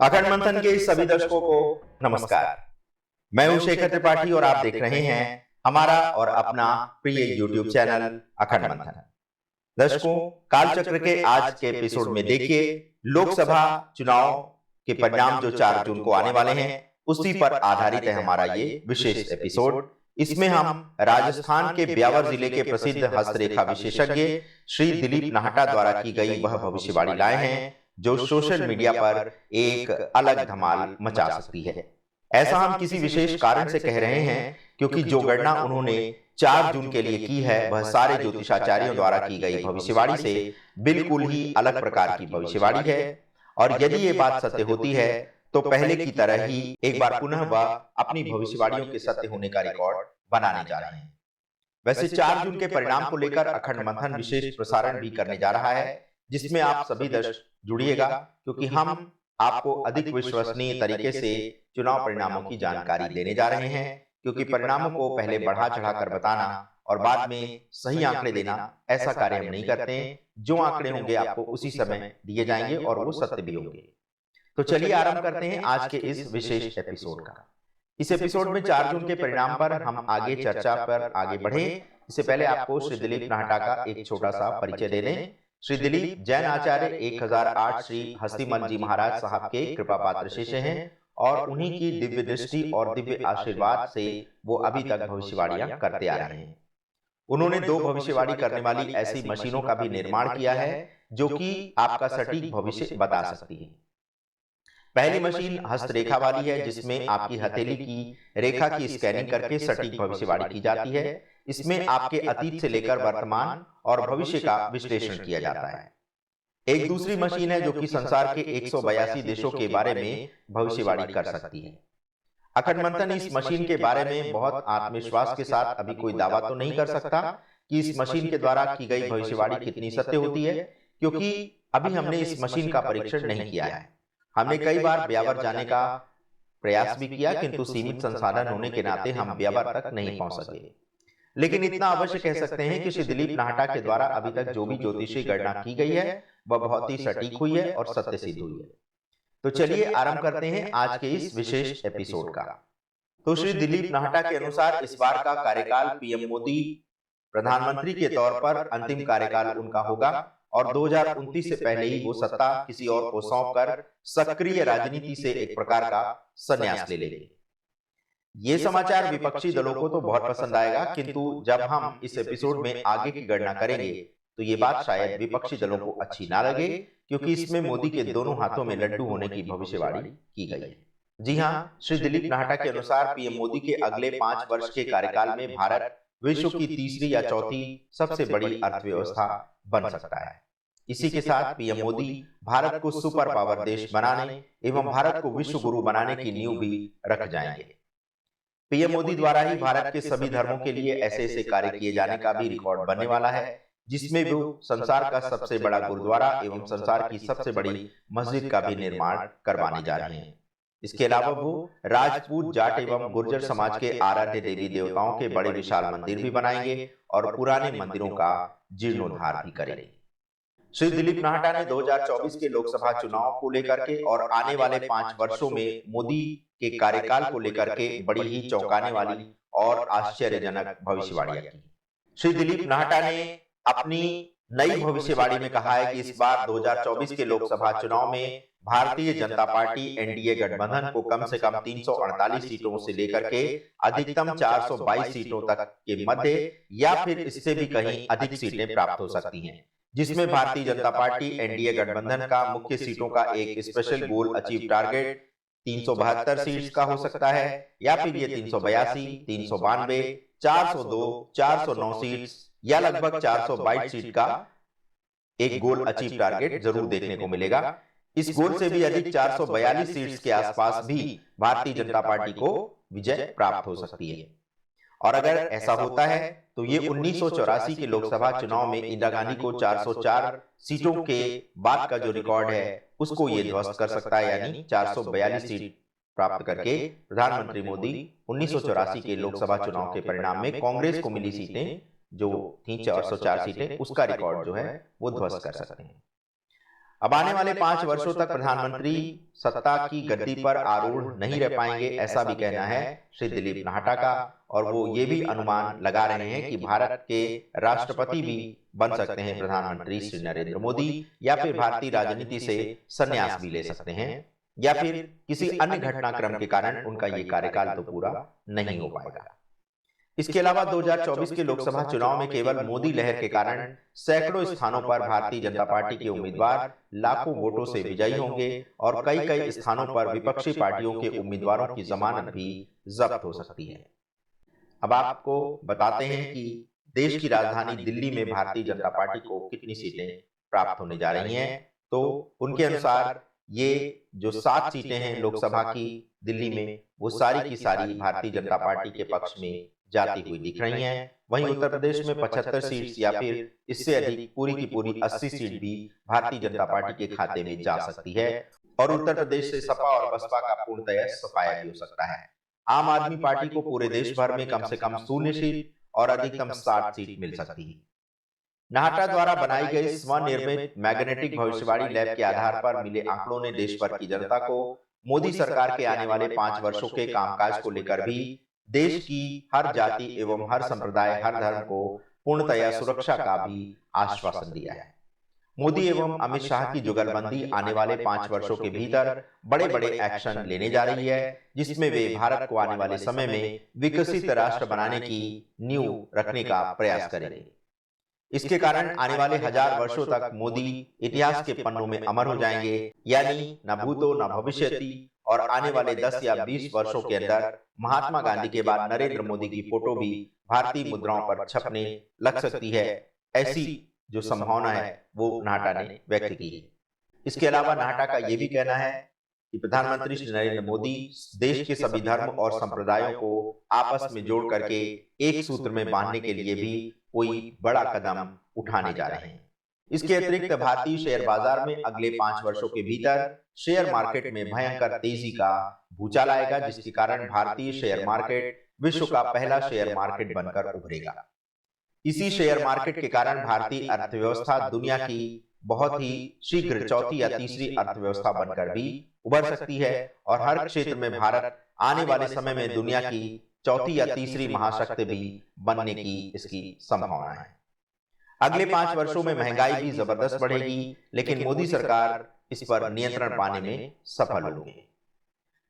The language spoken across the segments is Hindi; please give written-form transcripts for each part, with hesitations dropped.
अखंड मंथन के सभी दर्शकों को नमस्कार। मैं हूं शेखर त्रिपाठी और आप देख रहे हैं हमारा और अपना प्रिय यूट्यूब चैनल अखंड मंथन। दर्शकों, कालचक्र के आज के एपिसोड में देखिए लोकसभा चुनाव के परिणाम जो 4 जून को आने वाले हैं उसी पर आधारित है हमारा ये विशेष एपिसोड। इसमें हम राजस्थान के ब्यावर जिले के प्रसिद्ध हस्तरेखा विशेषज्ञ श्री दिलीप नाहटा द्वारा की गई वह भविष्यवाणी लाए हैं जो सोशल मीडिया पर एक अलग धमाल मचा सकती है। ऐसा हम किसी विशेष कारण से कह रहे हैं क्योंकि जो गणना उन्होंने 4 जून के लिए की है वह सारे ज्योतिषाचार्यों द्वारा की गई भविष्यवाणी से बिल्कुल ही अलग प्रकार की भविष्यवाणी है। और यदि ये बात सत्य होती है तो पहले की तरह ही एक बार पुनः वह अपनी भविष्यवाणियों के सत्य होने का रिकॉर्ड बनाने जा रहे हैं। वैसे 4 जून के परिणाम को लेकर अखंड मंथन विशेष प्रसारण भी करने जा रहा है जिसमें आप सभी दर्शक जुड़िएगा क्योंकि हम आपको अधिक विश्वसनीय तरीके से चुनाव परिणामों की जानकारी देने जा रहे हैं। क्योंकि परिणामों को पहले बढ़ा चढ़ाकर बताना और बाद में सही आंकड़े देना ऐसा कार्य हम नहीं करते हैं। जो आंकड़े होंगे आपको उसी समय दिए जाएंगे और वो सत्य भी होंगे। तो चलिए आरंभ करते हैं आज के इस विशेष एपिसोड का। इस एपिसोड में 4 जून के परिणाम पर हम आगे चर्चा पर आगे बढ़े इससे पहले आपको श्री दिलीप नाहटा का एक छोटा सा परिचय दे दें। श्री दिलीप जैन आचार्य 1008 श्री हस्तिमल जी महाराज साहब के कृपा पात्र शिष्य हैं और उन्हीं की दिव्य दृष्टि और दिव्य आशीर्वाद से वो अभी तक भविष्यवाणियां करते आ रहे हैं। उन्होंने 2 भविष्यवाणी करने वाली ऐसी मशीनों का भी निर्माण किया है जो कि आपका सटीक भविष्य बता सकती है। पहली मशीन हस्तरेखा वाली है जिसमें आपकी हथेली की रेखा की स्कैनिंग करके सटीक भविष्यवाणी की जाती है। इसमें आपके अतीत से लेकर वर्तमान और भविष्य का विश्लेषण किया जाता है। एक दूसरी मशीन है जो कि संसार के 182 देशों के बारे में भविष्यवाणी कर सकती है। अखंड मंथन इस मशीन के बारे में बहुत आत्मविश्वास के साथ अभी कोई दावा तो नहीं कर सकता कि इस मशीन के द्वारा की गई भविष्यवाणी कितनी सत्य होती है क्योंकि अभी हमने इस मशीन का परीक्षण नहीं किया है। हमने कई बार ब्यावर जाने का प्रयास भी किया किंतु सीमित संसाधन होने के नाते हम ब्यावर तक नहीं पहुंच सके। लेकिन इतना अवश्य कह सकते हैं कि श्री दिलीप नाहटा के द्वारा अभी तक जो भी ज्योतिषी गणना की गई है वह बहुत ही सटीक हुई है और सत्य सिद्ध हुई है। तो चलिए आरंभ करते हैं आज के इस विशेष एपिसोड का। तो श्री दिलीप नाहटा के अनुसार इस बार का कार्यकाल पीएम मोदी प्रधानमंत्री के तौर पर अंतिम कार्यकाल उनका होगा और 2029 से पहले ही वो सत्ता किसी और को सौंपकर सक्रिय राजनीति से एक प्रकार का संन्यास ले लेंगे। ये समाचार विपक्षी दलों को तो बहुत पसंद आएगा किंतु जब हम इस एपिसोड में आगे की गणना करेंगे तो ये बात शायद विपक्षी दलों को अच्छी ना लगे क्योंकि इसमें मोदी के दोनों हाथों में लड्डू होने की भविष्यवाणी की गई है। जी हाँ, श्री दिलीप नाहटा के अनुसार पीएम मोदी के अगले 5 वर्ष के कार्यकाल में भारत विश्व की तीसरी या चौथी सबसे बड़ी अर्थव्यवस्था बन सकता है। इसी के साथ पीएम मोदी भारत को सुपर पावर देश बनाने एवं भारत को विश्व गुरु बनाने की नींव भी रख जाएंगे। पीएम मोदी द्वारा ही भारत के सभी धर्मों के लिए ऐसे ऐसे कार्य किए जाने का भी रिकॉर्ड बनने वाला है जिसमें वो संसार का सबसे बड़ा गुरुद्वारा एवं संसार की सबसे बड़ी मस्जिद का भी निर्माण करवाने जा रहे हैं। इसके अलावा वो राजपूत, जाट एवं गुर्जर समाज के आराध्य देवी देवताओं के बड़े विशाल मंदिर भी बनाएंगे और पुराने मंदिरों का जीर्णोद्धार भी करेंगे। श्री दिलीप नाहटा ने 2024 के लोकसभा चुनाव को लेकर के और आने वाले 5 वर्षों में मोदी के कार्यकाल को लेकर के बड़ी ही चौंकाने वाली और आश्चर्यजनक भविष्यवाणियां की। श्री दिलीप नाहटा ने अपनी नई भविष्यवाणी में कहा है कि इस बार 2024 के लोकसभा चुनाव में भारतीय जनता पार्टी एनडीए गठबंधन को कम से कम 348 सीटों से लेकर के अधिकतम 422 सीटों तक के मध्य या फिर इससे भी कहीं अधिक सीटें प्राप्त हो सकती हैं, जिसमें भारतीय जनता पार्टी एनडीए गठबंधन का मुख्य सीटों का एक special goal achieve target 372 seats का हो सकता है या फिर ये 382, 392, 402, 409 सीट्स या लगभग 422 सीट का एक गोल अचीव टारगेट जरूर देखने को मिलेगा। इस गोल से भी अधिक 442 सीट्स के आसपास भी भारतीय जनता पार्टी को विजय प्राप्त हो सकती है। और अगर ऐसा होता है तो ये 1984 के लोकसभा चुनाव में इंदिरा गांधी को 404 सीटों के बाद का जो रिकॉर्ड है उसको ये ध्वस्त कर सकता है, यानी 442 सीट प्राप्त करके प्रधानमंत्री मोदी 1984 के लोकसभा चुनाव के परिणाम में कांग्रेस को मिली सीटें जो थी 404 सीटें, उसका रिकॉर्ड जो है वो ध्वस्त कर सकते हैं। अब आने वाले 5 वर्षों तक प्रधानमंत्री सत्ता की गद्दी पर आरूढ़ नहीं रह पाएंगे, ऐसा भी कहना है श्री दिलीप नाहटा का। और वो ये भी अनुमान लगा रहे हैं कि भारत के राष्ट्रपति भी बन सकते हैं प्रधानमंत्री श्री नरेंद्र मोदी, या फिर भारतीय राजनीति से संन्यास भी ले सकते हैं, या फिर किसी अन्य घटनाक्रम के कारण उनका ये कार्यकाल तो पूरा नहीं हो पाएगा। इसके अलावा 2024 के लोकसभा चुनाव में केवल मोदी लहर के कारण सैकड़ों स्थानों पर भारतीय जनता पार्टी के उम्मीदवार लाखों वोटों से विजयी होंगे और कई कई स्थानों पर विपक्षी पार्टियों के उम्मीदवारों की जमानत भी जब्त हो सकती है। अब आपको बताते हैं कि देश की राजधानी दिल्ली में भारतीय जनता पार्टी को कितनी सीटें प्राप्त होने जा रही हैं। तो उनके अनुसार ये जो 7 सीटें हैं लोकसभा की दिल्ली में, वो सारी की सारी भारतीय जनता पार्टी के पक्ष में जाती हुई दिख रही हैं। वहीं उत्तर प्रदेश में 75 सीट या फिर इससे अधिक पूरी की पूरी 80 सीट भी भारतीय जनता पार्टी के खाते में जा सकती है। और उत्तर प्रदेश से सपा और बसपा का पूर्णतः सफाया भी हो सकता है। आम आदमी पार्टी को पूरे देश भर में कम से कम 0 सीट और अधिकतम 60 सीट मिल सकती है। नाहटा द्वारा बनाई गई स्वनिर्मित मैग्नेटिक भविष्यवाणी लैब के आधार पर मिले आंकड़ों ने देश भर की जनता को मोदी सरकार के आने वाले 5 वर्षों के कामकाज को लेकर भी देश की हर जाति एवं हर संप्रदाय, हर धर्म को पूर्णतया सुरक्षा का भी आश्वासन दिया है। मोदी एवं अमित शाह की जुगलबंदी आने वाले 5 वर्षों के भीतर बड़े बड़े एक्शन लेने जा रही है, जिसमें वे भारत को आने वाले समय में विकसित राष्ट्र बनाने की नींव रखने का प्रयास करेंगे। इसके कारण आने वाले 1000 वर्षों तक मोदी इतिहास के पन्नों में अमर हो जाएंगे, यानी न भूतो न भविष्यति। और आने वाले 10 या 20 वर्षों के अंदर महात्मा गांधी के बाद नरेंद्र मोदी की फोटो भी भारतीय मुद्राओं पर छपने लग सकती है, ऐसी जो संभावना है वो नाहटा ने व्यक्त की है। इसके अलावा नाहटा का ये भी कहना है कि प्रधानमंत्री श्री नरेंद्र मोदी देश के सभी धर्म और संप्रदायों को आपस में जोड़ करके एक सूत्र में बांधने के लिए भी कोई बड़ा कदम उठाने जा रहे हैं। इसके अतिरिक्त भारतीय शेयर बाजार में अगले 5 वर्षों के भीतर शेयर मार्केट में भयंकर तेजी का भूचाल आएगा, जिसके कारण भारतीय शेयर मार्केट विश्व का पहला शेयर मार्केट बनकर उभरेगा। इसी शेयर मार्केट के कारण भारतीय अर्थव्यवस्था दुनिया की बहुत ही शीघ्र चौथी या तीसरी अर्थव्यवस्था बनकर भी उभर सकती है और हर क्षेत्र में भारत आने वाले समय में दुनिया की चौथी या तीसरी महाशक्ति भी बनने की इसकी संभावना है। अगले 5 वर्षों में महंगाई भी जबरदस्त बढ़ेगी, लेकिन मोदी सरकार इस पर नियंत्रण पाने में सफल होगी।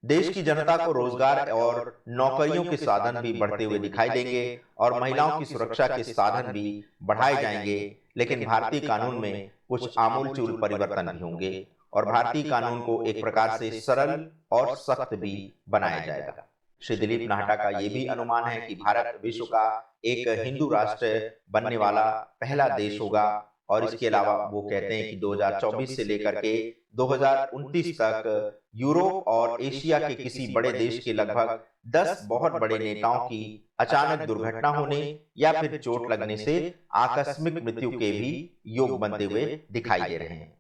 देश की जनता को रोजगार और नौकरियों के साधन भी बढ़ते हुए दिखाई देंगे और महिलाओं की सुरक्षा के साधन भी बढ़ाए जाएंगे, लेकिन भारतीय कानून में कुछ आमूलचूल परिवर्तन भी होंगे और भारतीय कानून को एक प्रकार से सरल और सख्त भी बनाया जाएगा। श्री दिलीप नाहटा का यह भी अनुमान है कि भारत विश्व का एक हिंदू राष्ट्र बनने वाला पहला देश होगा। और इसके अलावा वो कहते हैं कि 2024 से लेकर के 2029 तक यूरोप और एशिया के किसी बड़े देश के लगभग 10 बहुत बड़े नेताओं की अचानक दुर्घटना होने या फिर चोट लगने से आकस्मिक मृत्यु के भी योग बनते हुए दिखाई दे रहे हैं।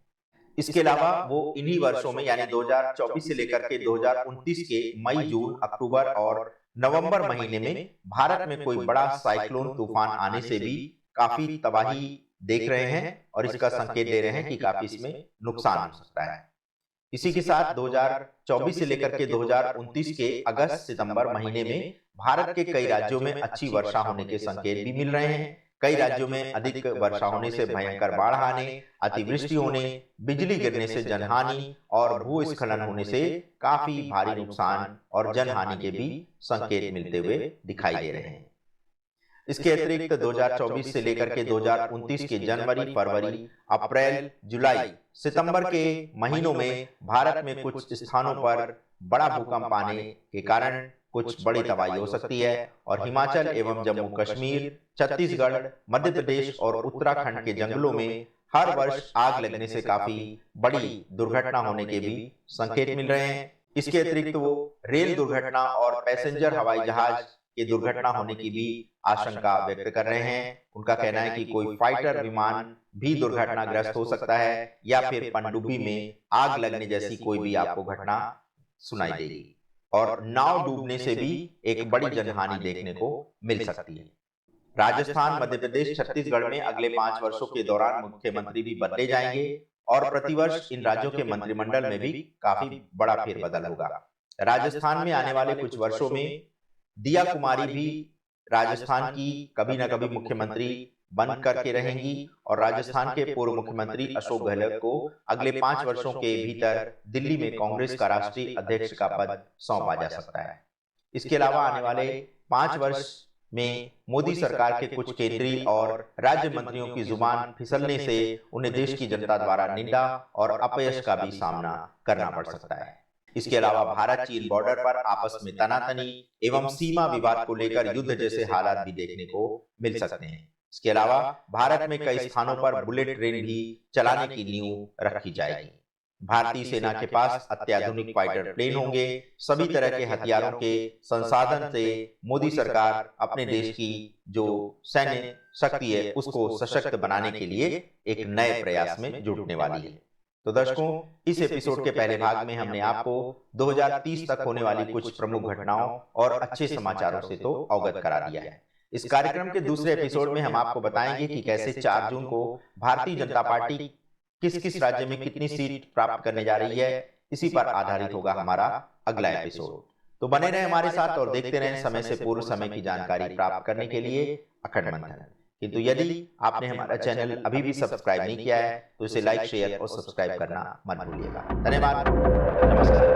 इसके अलावा वो इन्हीं वर्षों में यानी 2024 से लेकर के 2029 के मई, जून, अक्टूबर और नवंबर महीने में भारत में कोई बड़ा साइक्लोन तूफान आने से भी काफी तबाही देख रहे हैं और इसका संकेत दे रहे हैं कि काफी इसमें नुकसान हो सकता है। इसी के साथ 2024 से लेकर के 2029 के अगस्त सितंबर महीने में भारत के कई राज्यों में अच्छी वर्षा होने के संकेत भी मिल रहे हैं। कई राज्यों में अधिक वर्षा होने से भयंकर बाढ़ आने, अतिवृष्टि होने, बिजली गिरने से जनहानि और भूस्खलन होने से काफी भारी नुकसान और जनहानि के भी संकेत मिलते हुए दिखाई दे रहे हैं। इसके अतिरिक्त 2024 से लेकर के 2029 के जनवरी, फरवरी, अप्रैल, जुलाई, सितंबर के महीनों में भारत में कुछ स्थानों पर बड़ा भूकंप आने के कारण कुछ बड़ी तबाही हो सकती है और हिमाचल एवं जम्मू कश्मीर, छत्तीसगढ़, मध्य प्रदेश और उत्तराखंड के जंगलों में हर वर्ष आग लगने से काफी बड़ी दुर्घटना होने के भी संकेत मिल रहे हैं। इसके अतिरिक्त वो रेल दुर्घटना और पैसेंजर हवाई जहाज के दुर्घटना होने की भी आशंका व्यक्त कर रहे हैं। उनका कहना है कि कोई फाइटर विमान भी दुर्घटनाग्रस्त हो सकता है या फिर पनडुब्बी में आग लगने जैसी कोई भी आपको घटना सुनाई देगी और नाव डूबने से भी एक बड़ी जनहानि देखने को मिल सकती है। राजस्थान, मध्य प्रदेश, छत्तीसगढ़ में अगले 5 वर्षों के दौरान मुख्यमंत्री भी बदले जाएंगे और प्रतिवर्ष इन राज्यों के मंत्रिमंडल में भी काफी बड़ा फेरबदल होगा। राजस्थान में आने वाले कुछ वर्षों में दिया कुमारी भी राजस्थान की कभी न कभी मुख्यमंत्री बन करके रहेंगी और राजस्थान के पूर्व मुख्यमंत्री अशोक गहलोत को अगले 5 वर्षों के भीतर दिल्ली में कांग्रेस का राष्ट्रीय अध्यक्ष का पद सौंपा जा सकता है। इसके अलावा आने वाले 5 वर्ष में मोदी सरकार के कुछ केंद्रीय और राज्य मंत्रियों की जुबान फिसलने से उन्हें देश की जनता द्वारा निंदा और अपयश का भी सामना करना पड़ सकता है। इसके अलावा भारत चीन बॉर्डर पर आपस में तनातनी एवं सीमा विवाद को लेकर युद्ध जैसे हालात भी देखने को मिल सकते हैं। इसके अलावा भारत में कई स्थानों पर बुलेट ट्रेन भी चलाने की नींव रखी जाएगी। भारतीय सेना के पास अत्याधुनिक फाइटर प्लेन होंगे। सभी तरह के हथियारों के संसाधन से मोदी सरकार अपने देश की जो सैन्य शक्ति है उसको सशक्त बनाने के लिए एक नए प्रयास में जुटने वाली है। तो दर्शकों, इस एपिसोड के पहले भाग में हमने आपको 2030 तक होने वाली कुछ प्रमुख घटनाओं और अच्छे समाचारों से तो अवगत करा दिया है। इस कार्यक्रम के दूसरे एपिसोड में हम आपको बताएंगे कि कैसे 4 जून को भारतीय जनता पार्टी किस किस राज्य में कितनी सीट प्राप्त करने जा रही है। इसी पर आधारित होगा हमारा अगला एपिसोड। तो बने रहे हमारे साथ और देखते रहें समय से पूर्व समय की जानकारी प्राप्त करने के लिए अखंड मंथन। किंतु यदि आपने हमारा चैनल अभी भी सब्सक्राइब नहीं किया है तो इसे लाइक, शेयर और सब्सक्राइब करना मत भूलिएगा। धन्यवाद, नमस्कार।